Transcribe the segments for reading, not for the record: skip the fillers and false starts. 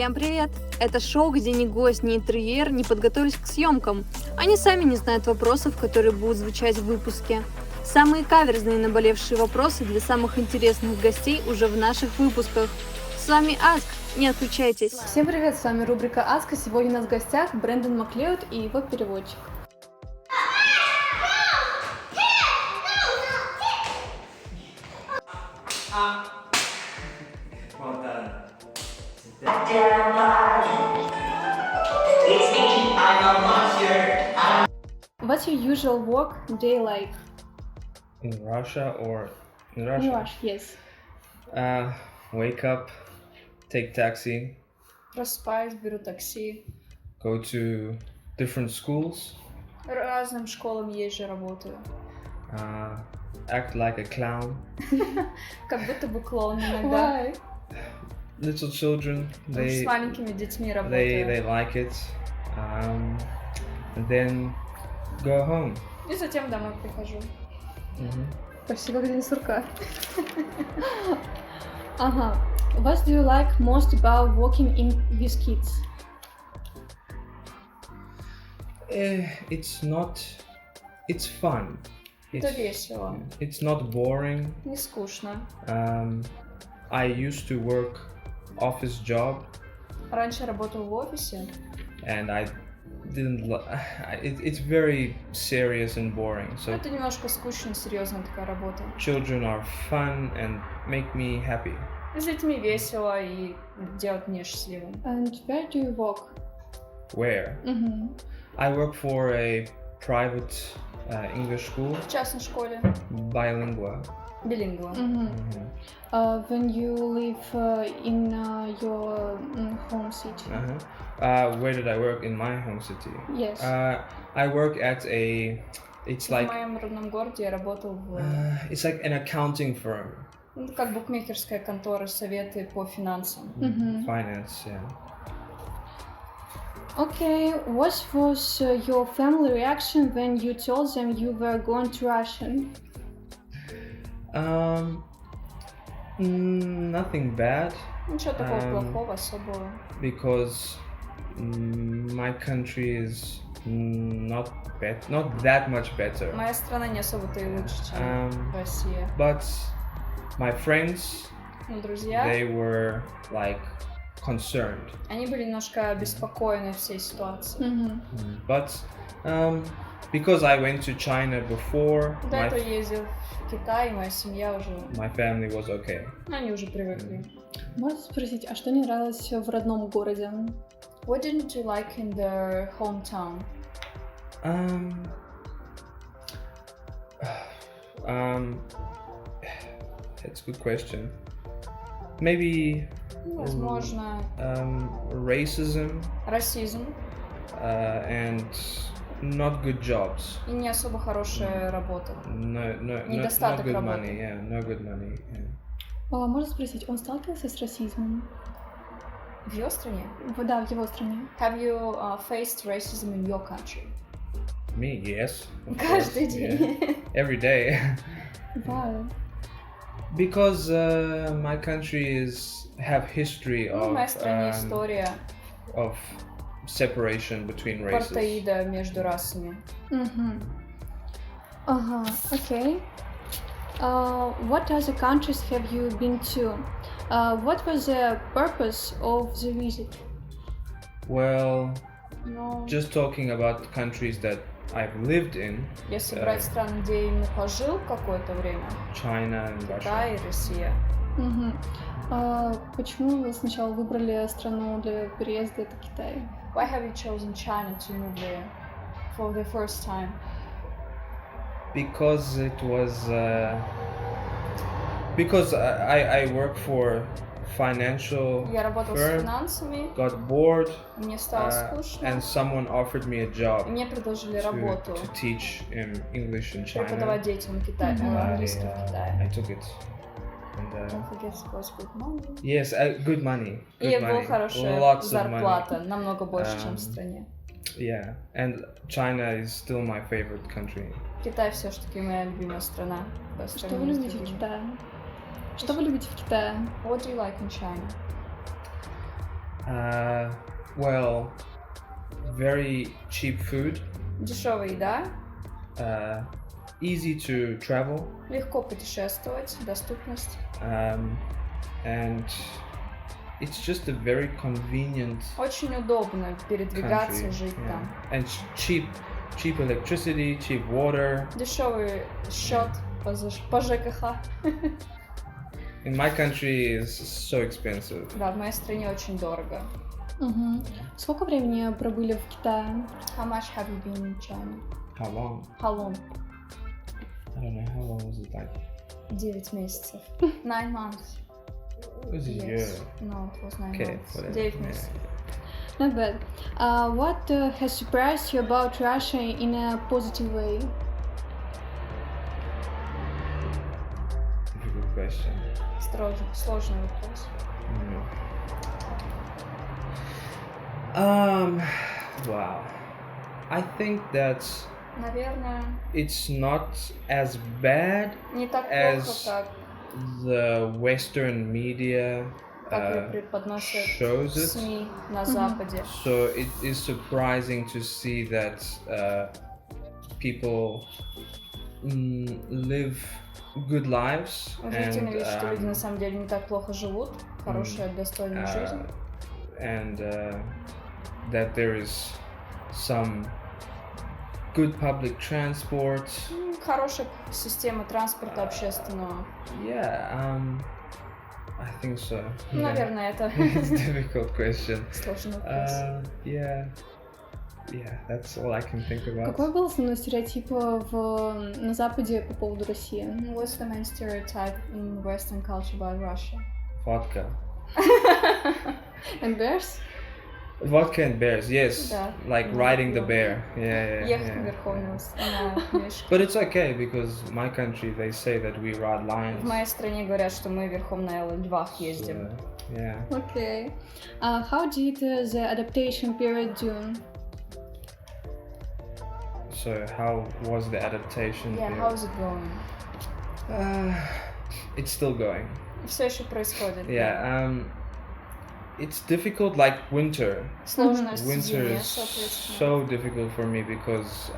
Всем привет! Это шоу, где ни гость, ни интерьер не подготовились к съемкам. Они сами не знают вопросов, которые будут звучать в выпуске. Самые каверзные и наболевшие вопросы для самых интересных гостей уже в наших выпусках. С вами Аск, не отключайтесь! Всем привет, с вами рубрика Аска. Сегодня у нас в гостях Брендон Маклеод и его переводчик. Well done. It's me, I'm a monster. What's your usual work day like? In Russia or in In Russia? Russia, yes. Wake up, take taxi, Просыпаюсь, беру такси. go to different schools, Разным школам езжу, работаю. act like a clown. Как будто бы клоун иногда. Little children, С маленькими детьми they работаю. like it. And then go home. И затем домой прихожу. Mhm. Почти как день сурка. Ага. What do you like most about working with kids? It's fun. Это весело. It's not boring. Не скучно. I used to work office job Раньше работал в офисе. and I didn't it's very serious and boring, so Это немножко скучно, серьезная такая работа. children are fun and make me happy. С детьми весело и делать меня счастливым. And where do you work? Where? I work for a private English school, В частной школе. bilingual. Билингва. When you live in your home city. Where did I work in my home city? Yes. I work at it's В like моем родном городе я работал в it's like an accounting firm. как букмекерская контора, советы по финансам. Finance, yeah. Okay, what was your family reaction when you told them you were going to Russia? Nothing bad. Ничего такого плохого, особого. Because my country is not that much better. Моя страна не особо-то и лучше, чем Россия. But my friends, Но друзья, they were like concerned. они были немножко обеспокоены всей ситуацией. But because I went to China before, До этого ездил в Китай, и моя семья уже, my family was okay. они уже привыкли. Можно спросить, а что не нравилось в родном городе? What didn't you like in their hometown? That's a good question. Maybe Возможно, racism расизм and not good jobs. и не особо хорошая работа. Not Недостаток good работы. money. Yeah, no good money. Yeah. Можно спросить, он сталкивался с расизмом? В его стране? Да, в его стране. Have you faced racism in your country? Me, yes. of Каждый course, день. yeah. Every day. Why? Because my country have history В моей стране история of separation between races. апартеида между расами. Ага, окей. What other countries have you been to? What was the purpose of the visit? Well, just talking about countries that I've lived in, Если брать страны, где именно пожил какое-то время, China and Russia. Китай и Россия. Почему вы сначала выбрали страну для переезда, это Китай? Why have you chosen China to move there for the first time? Because it was because I work for financial Я работал с firm, финансами, got bored, мне стало скучно, and someone offered me a job и мне предложили работу to teach English in China. преподавать детям Китая, английский в I Китае. took it. And, Don't forget it was good money. yes, good money. И Good была money. хорошая Lots of зарплата, намного больше, чем в Um, стране. Yeah, and China is still my favorite country. Китай все-таки моя любимая страна. Что вы любите в Китае? Что вы любите в Китае? What do you like in China? Well, very cheap food, Дешевая еда, easy to travel, легко путешествовать, доступность. And it's just a very convenient Очень удобно передвигаться, country. жить Yeah. там. And cheap electricity, cheap water. Дешевый счет по ЖКХ. In my country is so expensive. Да, в моей стране очень дорого. Мгм. Сколько времени пробыли в Китае? How much have you been in China? How long? How long? I don't know. How long was it like? 9 месяцев. 9 months. It was a year. Yes. No, it was 9 Okay, months. whatever. 9 месяцев. Not bad. What has surprised you about Russia in a positive way? Difficult question. Сложный вопрос. Wow. I think that Наверное, it's not as bad не так as плохо, the Western media как ее преподносят shows it. СМИ на Западе. So it is surprising to see that people live good lives Удивительно and видеть, что люди на самом деле не так плохо живут, хорошая, достойная жизнь. and that there is some good public transport. Хорошая система транспорта общественного. Yeah, I think so. Ну, Yeah. наверное, это It's a difficult question. сложный вопрос. Yeah, that's all I can think about. Какой был основной стереотип на Западе по поводу России? What's the main stereotype in Western culture about Russia? Vodka. And bears? Vodka and bears, yes. Да. Like Да, riding the да. bear. Yeah. Ехать верхом на мишке. But it's okay because my country they say that we ride lions. В моей стране говорят, что мы верхом на львах ездим. So, yeah. Okay. How did the adaptation period do? So how was the adaptation? Yeah, period? how's it going? It's still going. Все еще происходит. Yeah. It's difficult like winter. Сложность в Winter зиме, is соответственно. so difficult for me because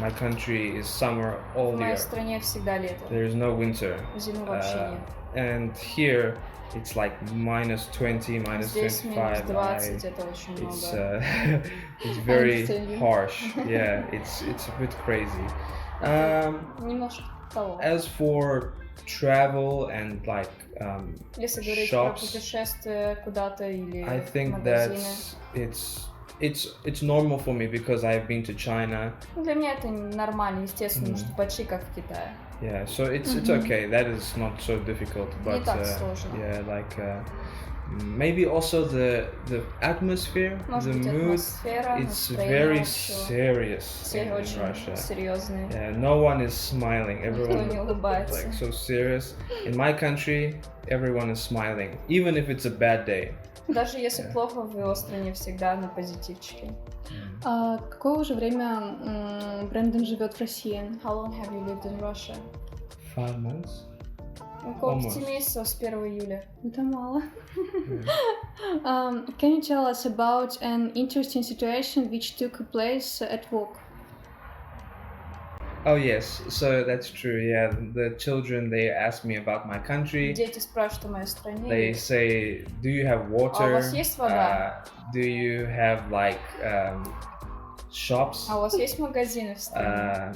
my country is summer all В моей year. стране всегда лето. There is no winter. Зимы вообще нет. And here it's like -20, Здесь минус -25. 20, это очень It's много. it's very understand you. harsh. Yeah, it's a bit crazy. Немножко того. As for travel and like Если говорить про shops, путешествия куда-то или I think магазины. that it's normal for me because I've been to China. Для меня это нормально, естественно, что почти как в Китае. Yeah, so it's okay. That is not so difficult, but так сложно. yeah, like maybe also the atmosphere, Может the быть, mood. атмосфера, It's настроение very общего. serious Все in очень Russia. серьезные. Yeah, no one is smiling. Никто Everyone не улыбается. like so serious. In my country, everyone is smiling, even if it's a bad day. Даже если плохо, в его стране всегда на позитивчике. Какое уже время Брэндон живет в России? How long have you lived in Russia? 5 months. Около 5 Almost. месяцев с 1 июля. Это мало. Can you tell us about an interesting situation which took place at work? Oh yes, so that's true. Yeah, the children they ask me about my country. Дети спрашивают о моей стране. They say, "Do you have А у water? вас есть вода? Do you have like shops? А у вас есть магазины в стране?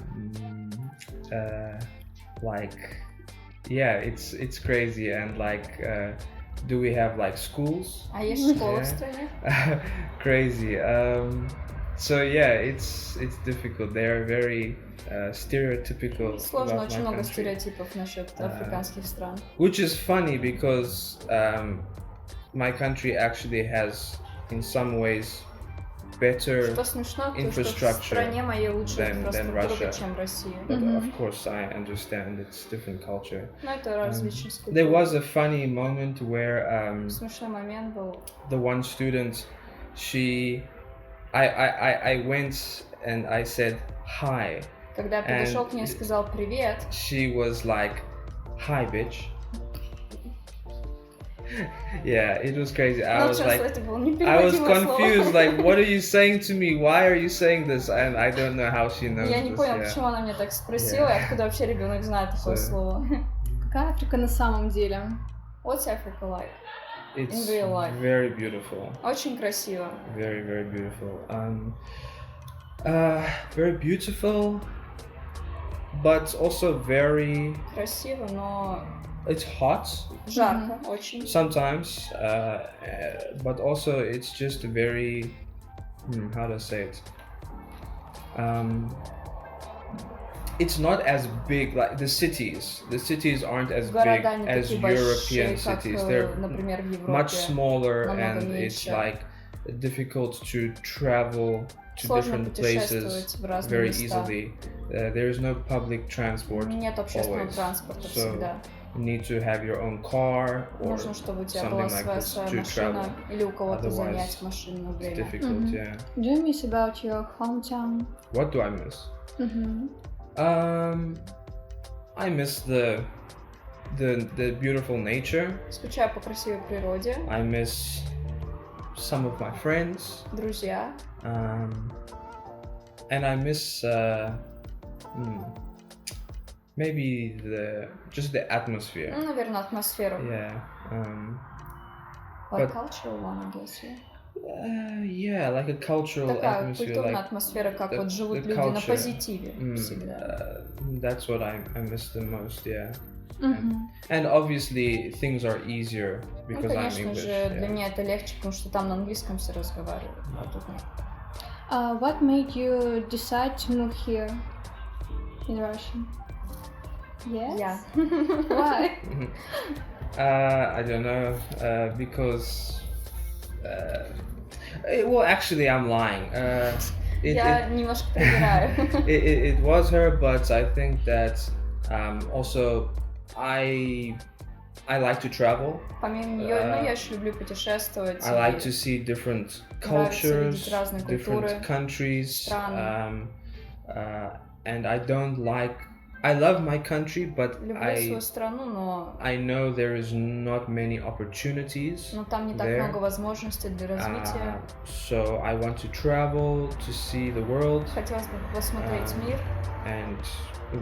Like, yeah, it's crazy and like, do we have like schools? А есть школы в Yeah. стране? Crazy. So yeah, it's difficult. They are very stereotypical Сложно, about очень my много country. стереотипов насчет африканских стран. Which is funny because my country actually has, in some ways, better. Что смешно, то что в infrastructure стране моей лучшая than инфраструктура, Russia. чем Россия. But of course, I understand it's different culture. Но это различность There культур. was a funny moment where Смешной момент был. the one student, I went and I said hi. Когда я подошел And к ней и сказал привет, She was like, "Hi, bitch." Yeah, it was crazy. I Ну, was честно, like, это было I was непереводимое слово. confused. Like, what are you saying to me? Why are you saying this? And I don't know how she knows Я не this. понял, Yeah. почему она меня так спросила, и откуда вообще ребенок знает такое So- слово. Какая Африка на самом деле? What's Africa like? It's real life. very beautiful. Очень красиво. Very, very beautiful. Very beautiful, but also very. Красиво, но It's hot жарко очень. sometimes, but also it's just very. How to say it? It's not as big like the cities. The cities aren't as big Города не as такие European большие, как, cities. They're например, в Европе. much smaller, намного and it's меньше. like difficult to travel to Сложно different places путешествовать в разные very места. easily. There is no public transport. Нет общественного always. транспорта So всегда. you need to have your own car or Нужно, чтобы у тебя something была like своя this to машина, travel. или у кого-то Otherwise, занять машину на It's время. difficult, yeah. Do you miss about your hometown? What do I miss? Мгм. I miss the beautiful nature. Скучаю по красивой природе, I miss some of my friends. друзья. And I miss maybe just the atmosphere. Ну, наверное, атмосферу. Yeah. Like but- cultural one, I guess, yeah. Yeah, like a cultural Такая atmosphere, культурная like атмосфера, как the- вот живут the люди на culture. позитиве всегда. That's what I miss the most. Yeah. Мгм. And obviously things are easier Ну, because I'm конечно English. же, для yeah. меня это легче, потому что там на английском все разговаривают, а тут нет. What made you decide to move here in Russia? Yes? Я. Why? I don't know, because. Well, actually, I'm lying. Я немножко проверяю. It was her, but I think that also I like to travel. Помимо нее, ну, я еще люблю путешествовать. I like и to see different нравится cultures, видеть разные культуры, different countries, страны. and I don't like. I love my country, but Люблю свою страну, но I know there is not many opportunities. там не так there. много возможностей для развития. So I want to travel to see the world Хотелось бы посмотреть мир and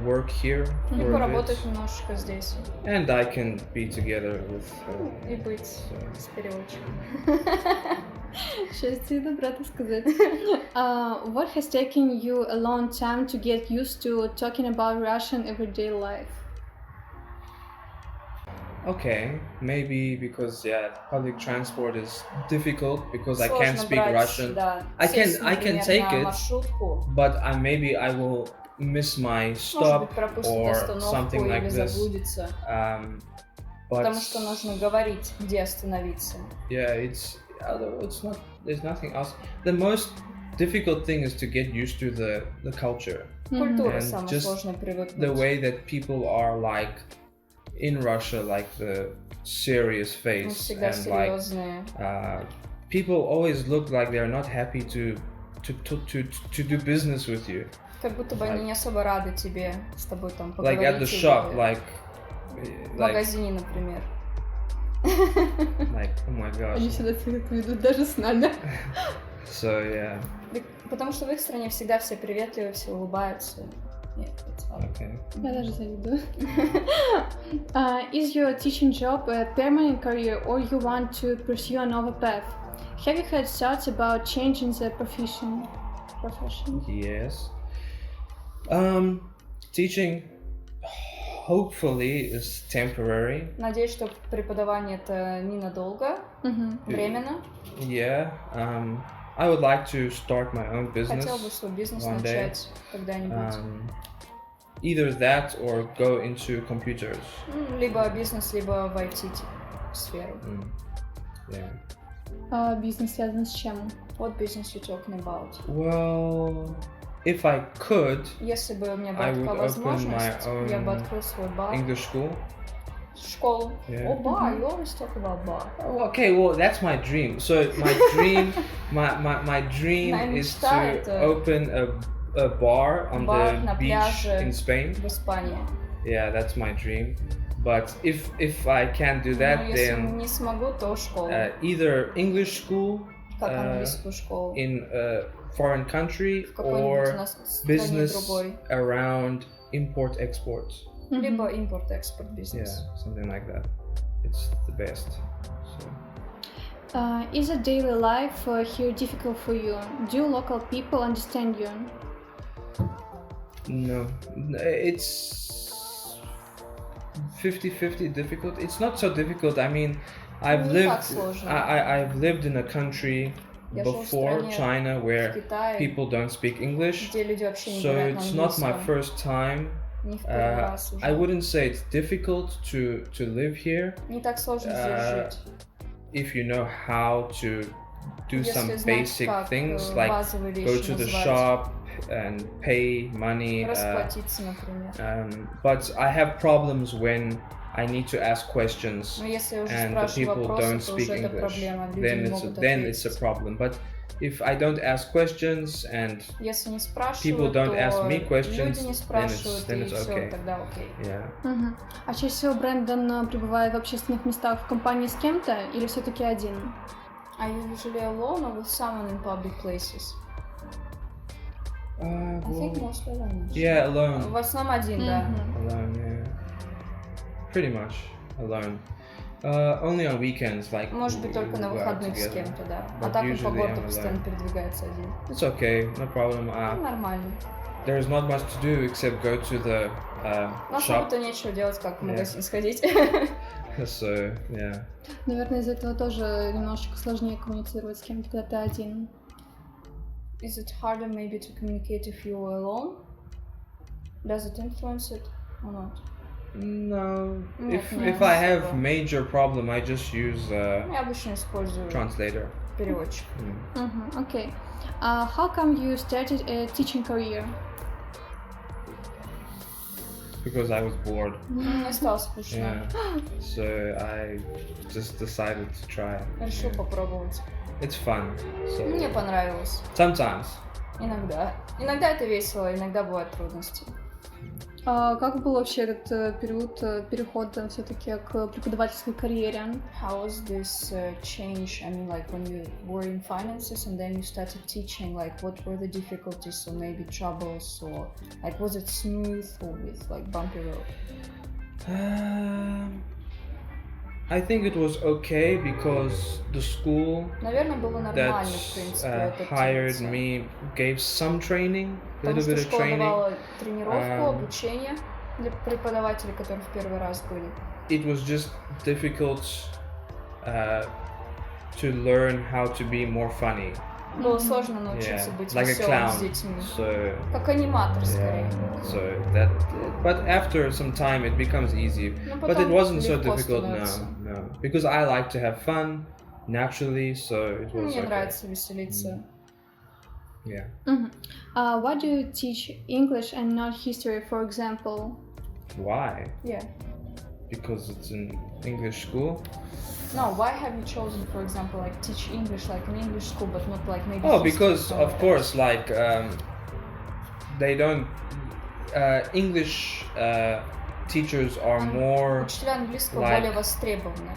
work here и for a bit, поработать немножечко здесь. and I can be together with her. И быть So. с переводчиком. Счастье и доброта сказать. What has taken you a long time to get used to talking about Russian everyday life? Okay, maybe because public transport is difficult because I Сложно can't speak брать, Russian. да, I can сесть, take например, на it, маршрутку, but maybe I will miss my может stop быть, пропустит or остановку something или like this. заблудится, But потому что нужно говорить, где остановиться. yeah, it's not. There's nothing else. The most difficult thing is to get used to the culture, Культура And самое just сложное привыкнуть. the way that people are like in Russia, like the serious Мы face, всегда and like серьезные. people always look like they're not happy to do business with you. Как будто бы они не особо рады тебе, с тобой там Like поговорить. at the shop, или like в магазине, например. like oh my gosh. Они всегда себя так ведут, даже с нами. So yeah, Потому что в их стране всегда все приветливы, все улыбаются. Нет, it's fine. okay. Я даже завидую. Is your teaching job a permanent career or you want to pursue another path? Have you had thoughts about changing the profession? Yes. Teaching hopefully is temporary. Надеюсь, что преподавание это ненадолго, временно. Yeah. I would like to start my own business. Хотел бы свой бизнес one day. начать когда-нибудь. Either that or go into computers. Либо бизнес, либо в IT-сферу. Yeah. Бизнес связан с чем? What business you talking about? Well, if I could, Если бы у меня была I такая would open возможность, my я бы own открыл свой бар, English school. школу. Yeah. О, бар, you always talk about bar. Oh, okay, well that's my dream. So my dream, my dream Моя is мечта to это open a bar on бар the на beach пляже in Spain. в Испании. Yeah, that's my dream. But if I can't do that, Ну, если then не смогу, то школу. either English school Как английскую школу. in a foreign country В какой-нибудь у or нас стране business другой. around import-export. Либо импорт-экспорт Yeah, бизнес. something like that. It's the best. So. Is a daily life here difficult for you? Do local people understand you? No, it's 50-50 difficult. It's not so difficult. I mean, I've Не lived. так сложно. I've lived in a country Я жил в before стране, China в where Китае, people don't speak English, где люди вообще не so говорят на it's not my английском. first time. Не в первый раз уже. I wouldn't say it's difficult to live here Не так сложно здесь жить. if you know how to do Если some знать, basic как things like базовые go вещи to the назвать. shop and pay money. Расплатиться, например. But I have problems when I need to ask questions Но если я уже and the спрашиваю people вопросы, don't то speak уже это English. проблема. Люди Then не it's могут a ответить. problem. But if I don't ask questions and Если не people спрашивают, don't то ask me questions, люди не спрашивают, then и it's все, okay. тогда окей. yeah. А чаще всего Брэндон пребывает в общественных местах в компании с кем-то или все-таки один? Are you usually alone or with someone in public places? I think mostly alone. Yeah, alone. В основном один, да. Alone, yeah. Pretty much alone. Only on weekends, like. Может быть, только we на go out выходных с together. кем-то, да. А But так он по usually городу I'm постоянно alone. передвигается один. It's okay, no problem. Ну, нормально. There's not much to do except go to the На shop. самом-то нечего делать, как в магазин сходить. So, yeah. Наверное, из-за этого тоже немножечко сложнее коммуницировать с кем-то, когда ты один. Is it harder maybe to communicate if you are alone? Does it influence it or not? No. Нет, не If I have особо. major problem, I just use Я обычно использую translator. переводчик. Okay. How come you started a teaching career? Because I was bored. Мне стало скучно. Yeah. So I just decided to try. Решил Yeah. попробовать. It's fun. So Мне понравилось. sometimes. Иногда. Иногда это весело, иногда бывают трудности. Как был вообще этот период перехода все-таки к преподавательской карьере? How was this change? I mean, like when you were in finances and then you started teaching, like what were the difficulties or maybe troubles, or like was it smooth or with like bumpy road? I think it was okay because the school Наверное, было that нормально, в принципе, hired адаптироваться. me gave some training, a Потому little что bit of школа training. давала тренировку, обучение для преподавателей, которые в первый раз были. It was just difficult to learn how to be more funny. Было сложно научиться Yeah, быть like a веселым clown. с детьми. So Как аниматор, скорее. yeah, so that. But after some time, it becomes easy. Но But it потом wasn't so легко difficult становится. no, because I like to have fun naturally, so it was Мне okay. нравится веселиться. Yeah. Why do you teach English and not history, for example? Why? Yeah. Because it's an English school. No, why have you chosen, for example, like teach English like in English school, but not like maybe? Oh, history because somewhere of else? course, like they don't. English teachers are more Учителя английского like- более востребованы.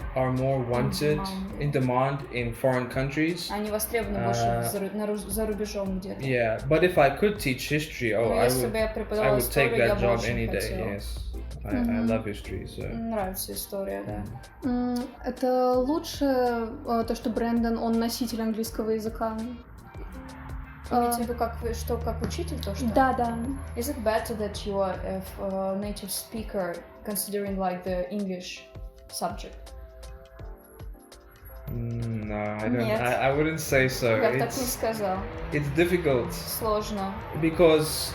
wanted demand. in demand in foreign countries. Они востребованы больше за рубежом где-то. Yeah, but if I could teach history, Но I если бы я I преподавала would take историю, я that бы job очень any day. хотела. Yes, I love history. So Мне нравится история, да. Это лучше то, что Брэндон, он носитель английского языка? Имеете в виду, как учитель, то что? Да. Is it better that you are a native speaker, considering like the English subject? no, I don't. Нет. I wouldn't say so. Я бы так не сказал. It's difficult Сложно. because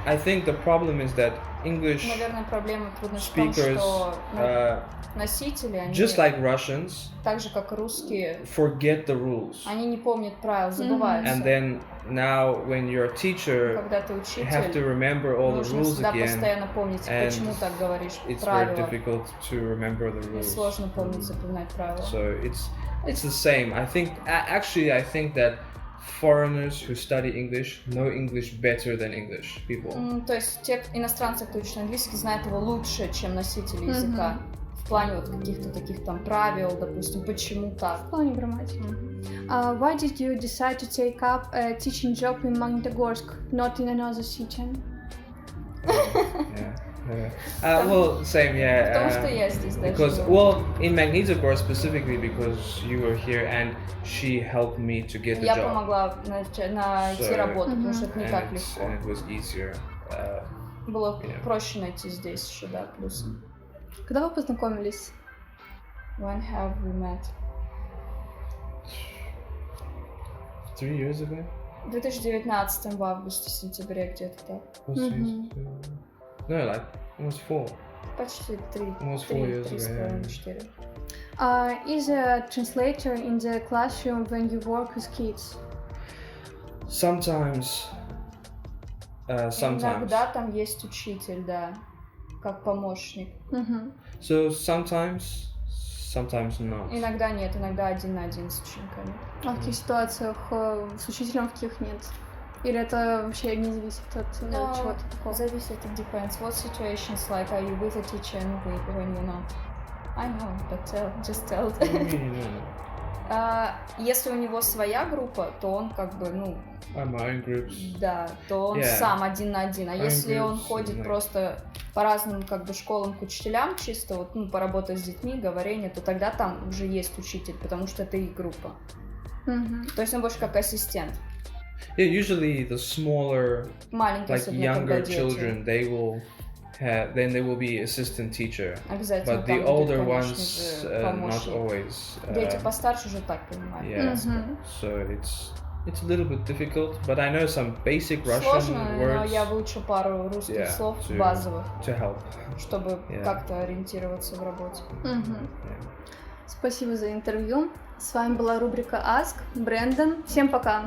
I think the problem is that English Наверное, проблема трудность в том, speakers, что носители, они just like Russians, так же, как и русские, forget the rules. они не помнят правил, забываются. And then now, when you're a teacher, Когда ты you have to учитель, remember all the нужно rules всегда again. постоянно помнить, and почему так говоришь, It's very правила. difficult to remember the И rules. сложно помнить, запоминать правила. So it's the same. I think actually I think that foreigners who study English know English better than English people. То есть те иностранцы, кто учат английский, знают его лучше, чем носители языка. В плане вот каких-то таких там правил, допустим, почему так. В плане грамматики. Why did you decide to take up a teaching job in Magnitogorsk, not in another city? Well, same, yeah. Потому что я здесь дальше. Because, well, in Magnitogorsk specifically, because you were here and she helped me to get the Я job. помогла найти работу, потому что это не так легко. And it was easier. Было проще найти здесь еще, да, плюс. Когда вы познакомились? When have we met? 3 years ago? В 2019 в августе-сентябре где-то так. No, like almost 4. Почти 3. Almost 4 years ago. 3,5-4. Is a translator in the classroom when you work with kids? Sometimes. Иногда там есть учитель, да, как помощник. So sometimes not. Иногда нет, иногда 1 на 1 с учениками. А в каких ситуациях с учителем, в каких нет? Или это вообще не зависит от чего-то такого? Зависит, it depends. What situations like are you with a teacher and when you're not? I know, but just tell. Если у него своя группа, то он как бы, My own groups. да, то он сам 1 на 1. А если он ходит просто по разным как бы школам к учителям, чисто вот, поработать с детьми, говорение, то тогда там уже есть учитель, потому что это их группа. То есть он больше как ассистент. Yeah, usually the smaller, Маленькие, like особенно когда younger дети. children, then they will be assistant teacher. Обязательно But там the будет, older конечно ones, же, not помощник. always. Дети постарше уже так понимают. Yeah. So it's a little bit difficult, but I know some basic Russian Сложно, но words я выучу пару русских слов to базовых, help. чтобы как-то ориентироваться в работе. Спасибо за интервью. С вами была рубрика Ask Брендон. Всем пока!